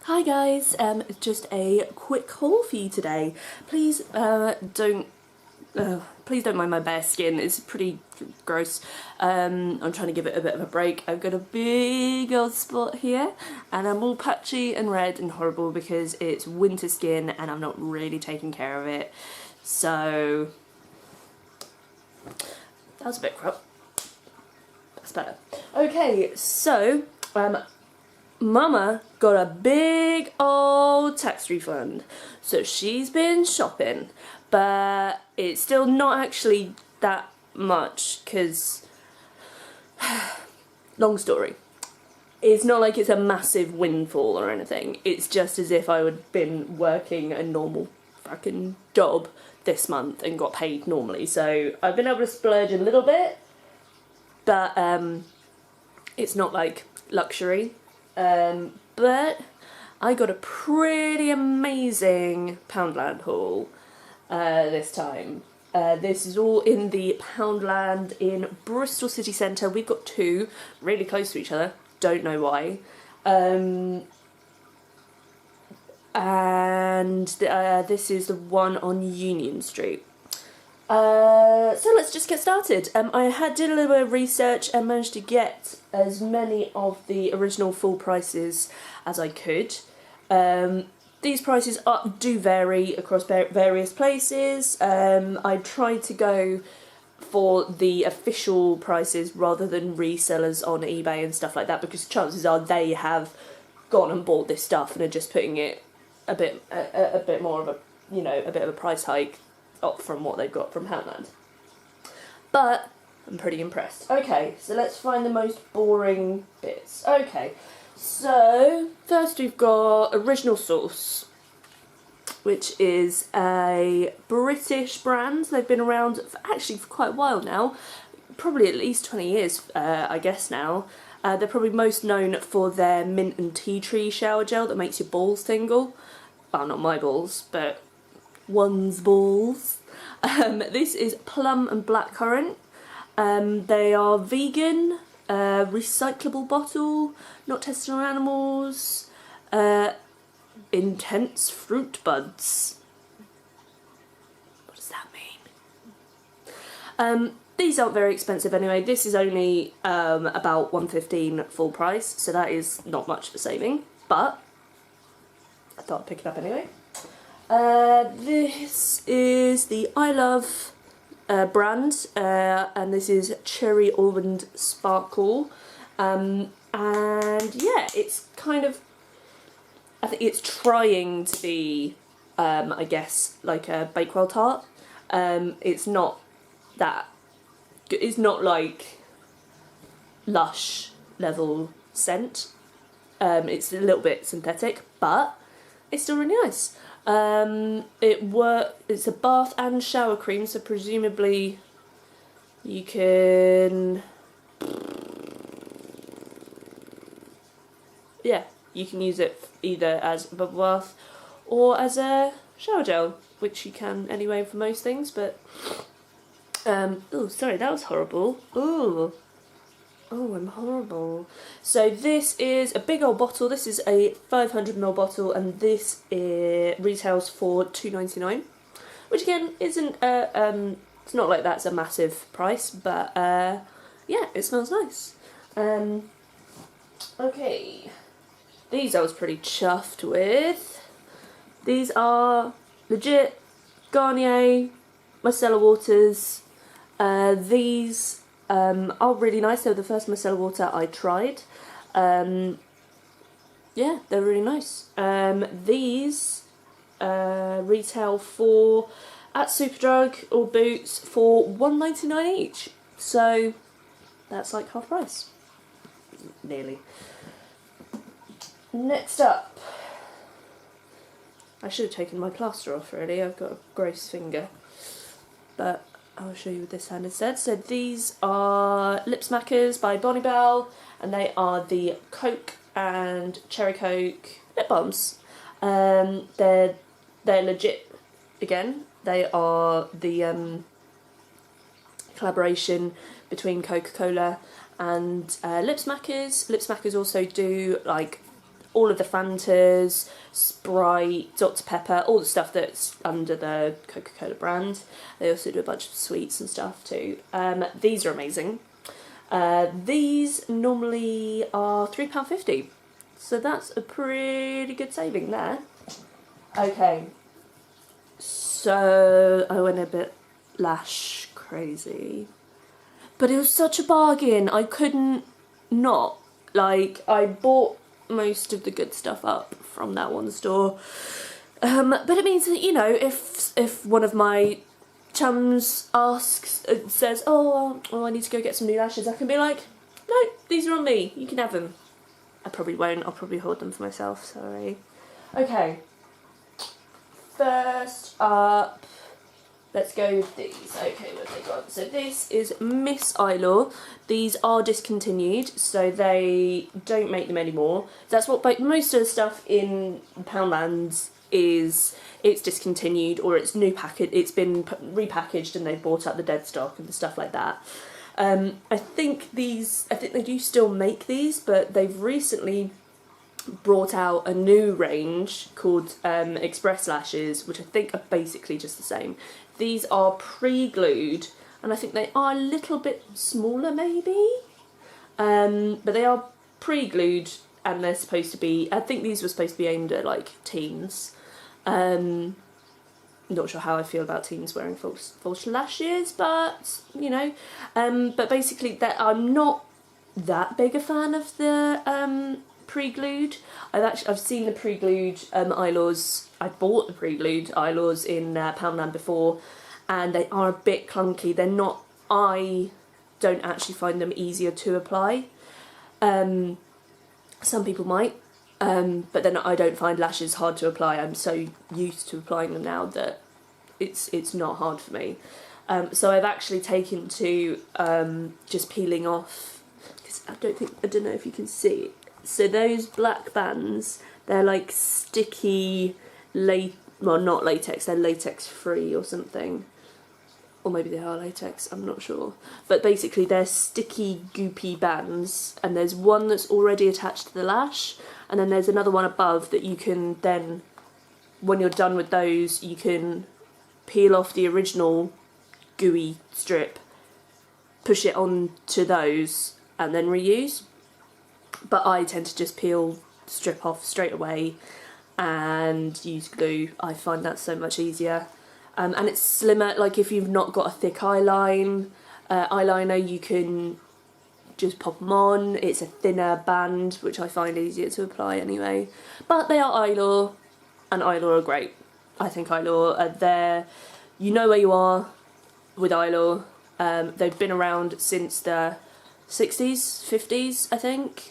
Hi guys, it's just a quick haul for you today. Please please don't mind my bare skin, it's pretty gross. I'm trying to give it a bit of a break. I've got a big old spot here and I'm all patchy and red and horrible because it's winter skin and I'm not really taking care of it. So that was a bit crap. That's better. Okay, so Mama got a big old tax refund, so she's been shopping, but it's still not actually that much because, long story, it's not like it's a massive windfall or anything. It's just as if I would have been working a normal fucking job this month and got paid normally, so I've been able to splurge a little bit, but it's not like luxury. But I got a pretty amazing Poundland haul this time. This is all in the Poundland in Bristol city centre. We've got two really close to each other, don't know why. And this is the one on Union Street. So let's just get started. I did a little bit of research and managed to get as many of the original full prices as I could. These prices do vary across various places. I tried to go for the official prices rather than resellers on eBay and stuff like that, because chances are they have gone and bought this stuff and are just putting it a bit more of a, you know, a bit of a price hike up from what they've got from Poundland. But I'm pretty impressed. Okay, so let's find the most boring bits. Okay, so first we've got Original Source, which is a British brand. They've been around for quite a while now, probably at least 20 years, I guess now. They're probably most known for their mint and tea tree shower gel that makes your balls tingle. Well, not my balls, but one's balls. This is plum and blackcurrant. They are vegan, recyclable bottle, not tested on animals, intense fruit buds. What does that mean? These aren't very expensive anyway. This is only about $1.15 full price, so that is not much of a saving, but I thought I'd pick it up anyway. This is the I Love brand, and this is Cherry Almond Sparkle, and yeah, it's kind of, I think it's trying to be, I guess, like a Bakewell tart. It's not that, it's not like Lush level scent. It's a little bit synthetic, but it's still really nice. It's a bath and shower cream, so presumably you can, yeah, you can use it either as a bubble bath or as a shower gel, which you can anyway for most things, but oh, sorry, that was horrible. Ooh. Oh, I'm horrible. So this is a big old bottle. This is a 500ml bottle, and this retails for $2.99, which again isn't it's not like that's a massive price, but yeah, it smells nice. Okay, these I was pretty chuffed with. These are legit Garnier micellar waters. These are really nice. They were the first micellar water I tried. Yeah, they're really nice. These retail for, at Superdrug or Boots, for $1.99 each. So that's like half price. Nearly. Next up, I should have taken my plaster off really. I've got a gross finger. But I'll show you with this hand instead. So these are Lip Smackers by Bonnie Bell, and they are the Coke and Cherry Coke lip balms. They're legit again. They are the collaboration between Coca-Cola and Lip Smackers. Lip Smackers also do like all of the Fantas, Sprite, Dr Pepper, all the stuff that's under the Coca-Cola brand. They also do a bunch of sweets and stuff too. These are amazing. These normally are £3.50, so that's a pretty good saving there. Okay, so I went a bit lash crazy, but it was such a bargain. I couldn't not. Like, I bought most of the good stuff up from that one store, but it means that, you know, if one of my chums asks, says, oh, well, I need to go get some new lashes, I can be like, no, these are on me, you can have them. I probably won't, I'll probably hold them for myself, sorry. Okay, first up, let's go with these. Okay, what have they got? So this is Miss Eylure. These are discontinued, so they don't make them anymore. That's what, like, most of the stuff in Poundland is, it's discontinued, or it's new packet. It's been repackaged and they've bought up the dead stock and stuff like that. I think they do still make these, but they've recently brought out a new range called Express Lashes, which I think are basically just the same. These are pre-glued, and I think they are a little bit smaller maybe, but they are pre-glued, and they're supposed to be, I think these were supposed to be aimed at like teens. Not sure how I feel about teens wearing false lashes, but you know, but basically that I'm not that big a fan of the pre-glued. I've seen the pre-glued Eylures. I bought the pre-glued Eylures in Poundland before, and they are a bit clunky. They're not. I don't actually find them easier to apply. Some people might, but then I don't find lashes hard to apply. I'm so used to applying them now that it's not hard for me. So I've actually taken to just peeling off, because I don't know if you can see. So those black bands, they're like sticky, well, not latex, they're latex free or something. Or maybe they are latex, I'm not sure. But basically they're sticky, goopy bands, and there's one that's already attached to the lash, and then there's another one above that you can then, when you're done with those, you can peel off the original gooey strip, push it onto those, and then reuse. But I tend to just peel the strip off straight away and use glue. I find that so much easier. And it's slimmer, like if you've not got a thick eyeliner, you can just pop them on. It's a thinner band, which I find easier to apply anyway. But they are Eylure, and Eylure are great. I think Eylure are there. You know where you are with Eylure. They've been around since the 60s, 50s, I think.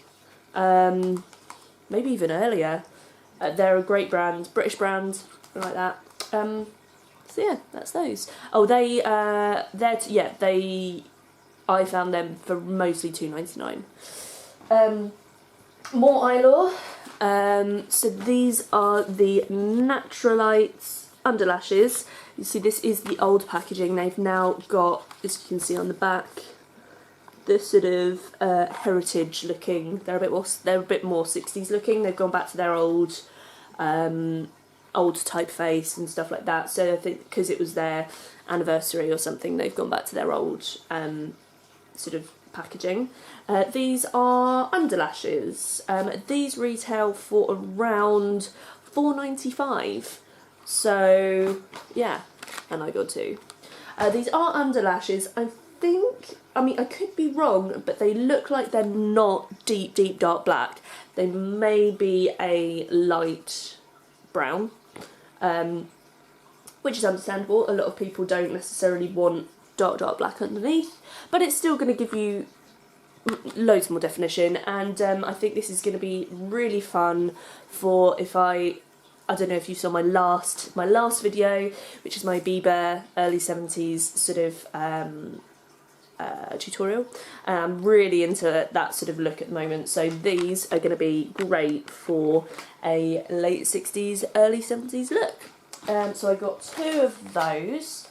Maybe even earlier. They're a great brand, British brand, like that. So yeah, that's those. Oh, I found them for mostly £2.99. More Eylure. So these are the Naturalites underlashes. You see, this is the old packaging. They've now got, as you can see on the back, this sort of heritage looking. They're a bit more 60s looking. They've gone back to their old typeface and stuff like that. So I think because it was their anniversary or something, they've gone back to their old sort of packaging. These are underlashes. These retail for around £4.95. So yeah, and I got two. These are underlashes. I mean, I could be wrong, but they look like they're not deep dark black. They may be a light brown, which is understandable. A lot of people don't necessarily want dark black underneath, but it's still going to give you loads more definition, and I think this is going to be really fun for if I don't know if you saw my last video, which is my Bieber early 70s sort of tutorial. I'm really into that sort of look at the moment, so these are going to be great for a late 60s, early 70s look. So I got two of those.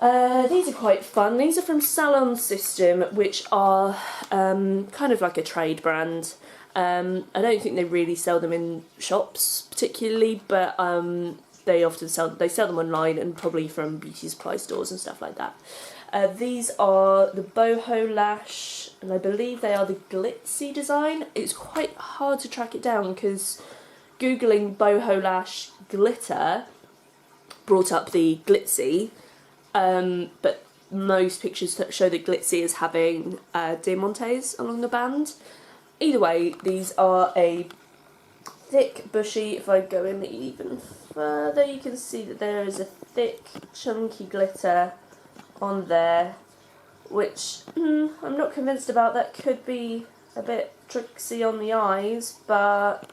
These are quite fun. These are from Salon System, which are kind of like a trade brand. I don't think they really sell them in shops particularly, but they often sell them online and probably from beauty supply stores and stuff like that. These are the boho lash, and I believe they are the glitzy design. It's quite hard to track it down because googling boho lash glitter brought up the glitzy, but most pictures show the glitzy as having diamantes along the band. Either way, these are a thick, bushy. If I go in even further, you can see that there is a thick, chunky glitter on there, which I'm not convinced about. That could be a bit tricksy on the eyes, but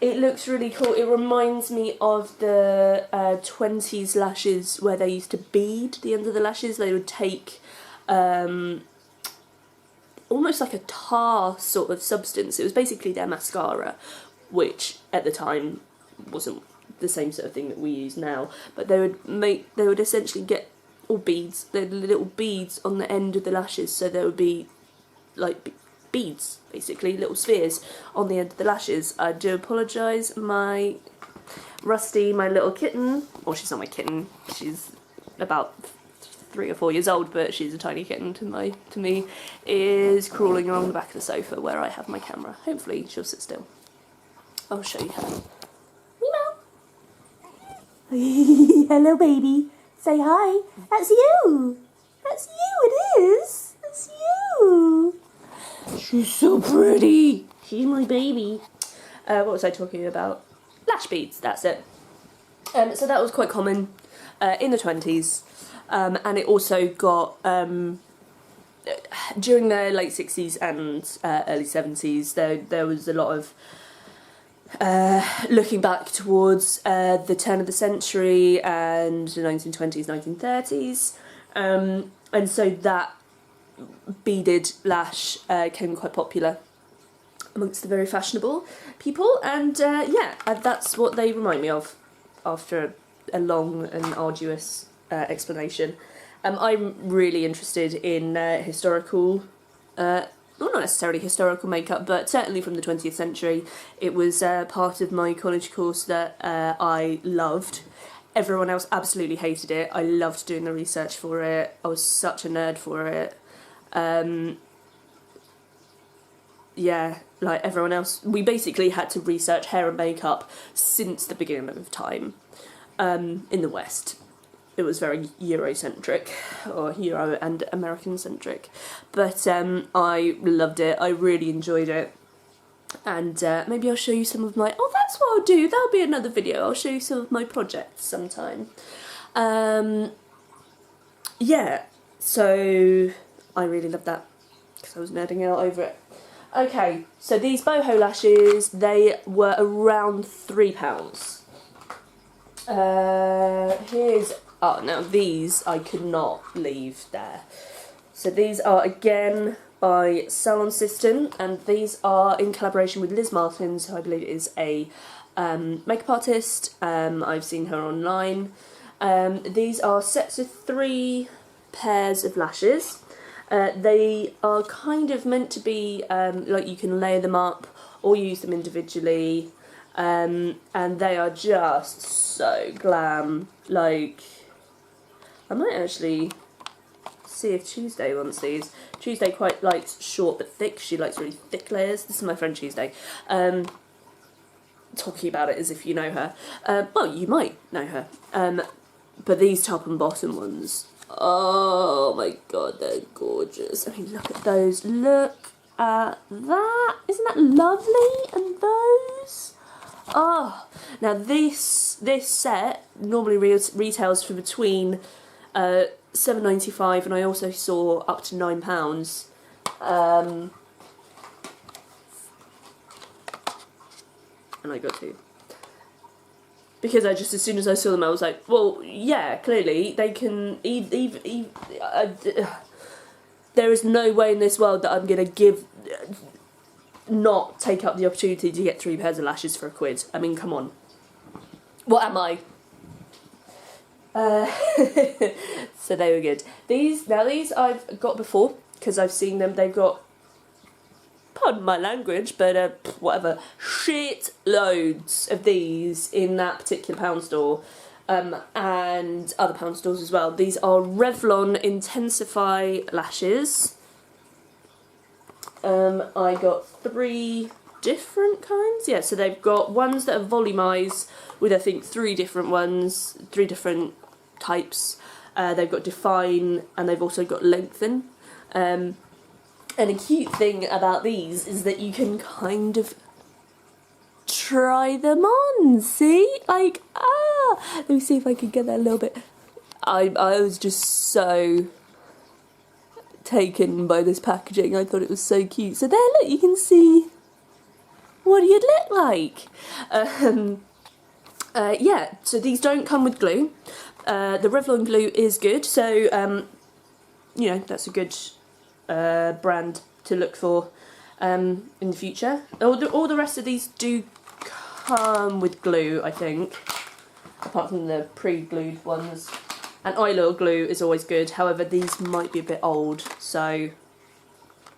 it looks really cool. It reminds me of the 20s lashes where they used to bead the end of the lashes. They would take almost like a tar sort of substance. It was basically their mascara, which at the time wasn't the same sort of thing that we use now, but they would essentially get all beads, the little beads on the end of the lashes, so there would be like beads, basically little spheres on the end of the lashes. I do apologise, my Rusty, my little kitten, well, she's not my kitten, she's about 3 or 4 years old, but she's a tiny kitten to me, is crawling along the back of the sofa where I have my camera. Hopefully she'll sit still. I'll show you her. Meow. Hello, baby. Say hi. That's you. That's you, it is. That's you. She's so pretty. She's my baby. What was I talking about? Lash beads, that's it. So that was quite common in the 20s. And it also got, during the late 60s and early 70s, there was a lot of looking back towards the turn of the century and the 1920s, 1930s. And so that beaded lash came quite popular amongst the very fashionable people. And yeah, that's what they remind me of after a long and arduous explanation. I'm really interested in historical, well, not necessarily historical makeup, but certainly from the 20th century. It was part of my college course that I loved. Everyone else absolutely hated it. I loved doing the research for it. I was such a nerd for it. Yeah, like everyone else, we basically had to research hair and makeup since the beginning of time in the West. It was very Eurocentric, or Euro and American-centric, but I loved it. I really enjoyed it, and maybe I'll show you some of my... Oh, that's what I'll do. That'll be another video. I'll show you some of my projects sometime. Yeah, so I really loved that because I was nerding out over it. Okay, so these boho lashes, they were around £3. Here's... Oh, now these I could not leave there. So these are again by Salon System, and these are in collaboration with Liz Martins, who I believe is a makeup artist. I've seen her online. These are sets of 3 pairs of lashes. They are kind of meant to be like you can layer them up or use them individually, and they are just so glam. Like, I might actually see if Tuesday wants these. Tuesday quite likes short but thick. She likes really thick layers. This is my friend Tuesday. Talking about it as if you know her. Well, you might know her. But these top and bottom ones, oh my god, they're gorgeous. I mean, look at those. Look at that. Isn't that lovely? And those. Oh, now this set normally retails for between £7.95, and I also saw up to £9. And I got 2. Because I just, as soon as I saw them, I was like, well, yeah, clearly they can... there is no way in this world that I'm going to not take up the opportunity to get 3 pairs of lashes for £1. I mean, come on. What am I? So they were good. These I've got before, because I've seen them. They've got pardon my language, but whatever, shit loads of these in that particular pound store, and other pound stores as well. These are Revlon Intensify lashes. I got 3 different kinds. Yeah, so they've got ones that are volumise with, I think, 3 different ones, 3 different types. They've got define, and they've also got lengthen. And a cute thing about these is that you can kind of try them on, see? Like, let me see if I can get that a little bit. I was just so taken by this packaging. I thought it was so cute. So there, look, you can see what you'd look like. Yeah, so these don't come with glue. The Revlon glue is good, so you know, that's a good brand to look for in the future. All the rest of these do come with glue, I think, apart from the pre-glued ones. And Eylure glue is always good. However, these might be a bit old, so I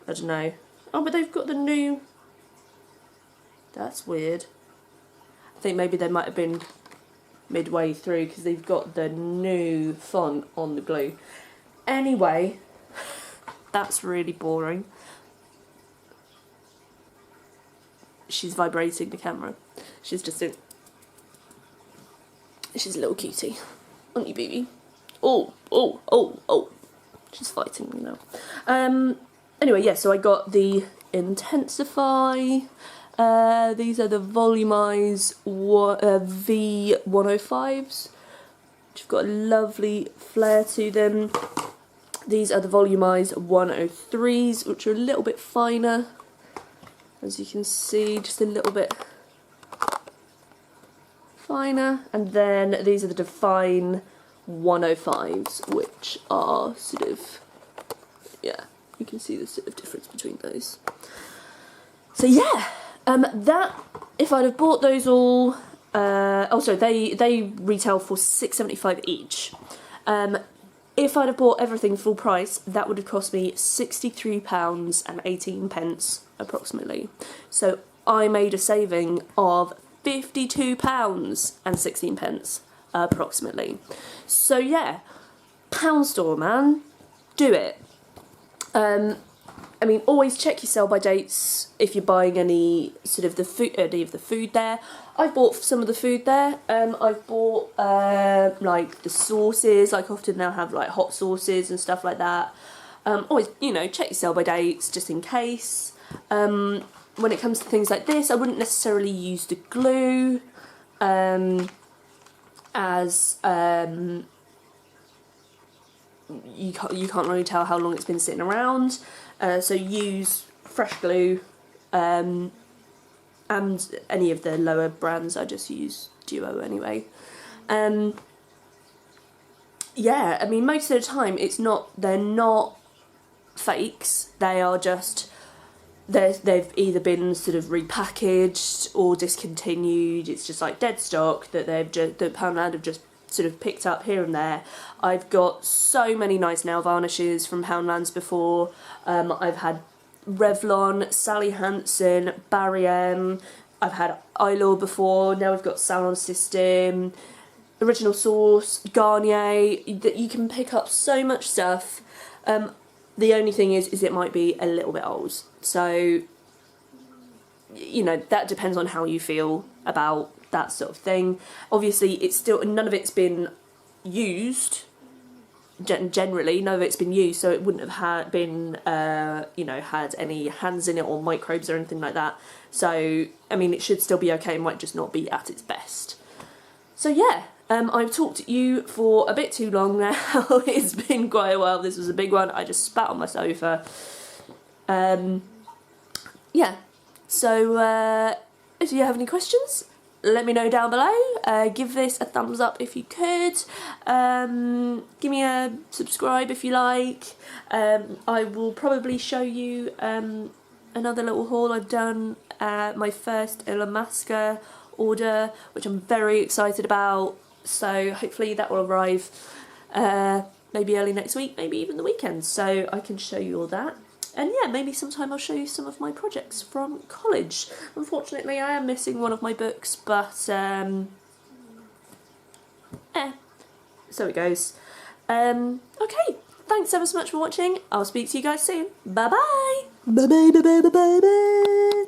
don't know. Oh, but they've got the new. That's weird. I think maybe they might have been midway through because they've got the new font on the glue. Anyway, that's really boring. She's vibrating the camera. She's just a... She's a little cutie. Aren't you, baby? Oh, oh, oh, oh. She's fighting me now. Anyway, yeah, so I got the Intensify. These are the Volumize V105s, which have got a lovely flare to them. These are the Volumize 103s, which are a little bit finer, as you can see, just a little bit finer. And then these are the Define 105s, which are sort of, yeah, you can see the sort of difference between those. So yeah. That, if I'd have bought those all, also they retail for £6.75 each. If I'd have bought everything full price, that would have cost me £63.18 approximately. So I made a saving of £52.16 approximately. So yeah, pound store, man, do it. I mean, always check your sell-by dates if you're buying any sort of any of the food there. I've bought some of the food there. I've bought like the sauces. Like often they'll have like hot sauces and stuff like that. Always, you know, check your sell-by dates just in case. When it comes to things like this, I wouldn't necessarily use the glue, as you can't really tell how long it's been sitting around. So use fresh glue, and any of the lower brands. I just use Duo anyway. Yeah, I mean, most of the time they're not fakes. They are just, they've either been sort of repackaged or discontinued. It's just like dead stock that that Poundland have just sort of picked up here and there. I've got so many nice nail varnishes from Poundlands before. I've had Revlon, Sally Hansen, Barry M. I've had Eylure before. Now we've got Salon System, Original Source, Garnier. That you can pick up so much stuff. The only thing is it might be a little bit old. So, you know, that depends on how you feel about that sort of thing. Obviously, it's still, none of it's been used. Generally, none of it's been used, so it wouldn't have been, you know, had any hands in it or microbes or anything like that. So, I mean, it should still be okay. It might just not be at its best. So yeah, I've talked to you for a bit too long now. It's been quite a while. This was a big one. I just spat on my sofa. Yeah. So, if you have any questions, let me know down below. Give this a thumbs up if you could. Give me a subscribe if you like. I will probably show you another little haul I've done. My first Eylure order, which I'm very excited about. So hopefully that will arrive maybe early next week, maybe even the weekend. So I can show you all that. And yeah, maybe sometime I'll show you some of my projects from college. Unfortunately, I am missing one of my books, but so it goes. Okay, thanks ever so much for watching. I'll speak to you guys soon. Bye bye. Bye bye bye bye bye bye.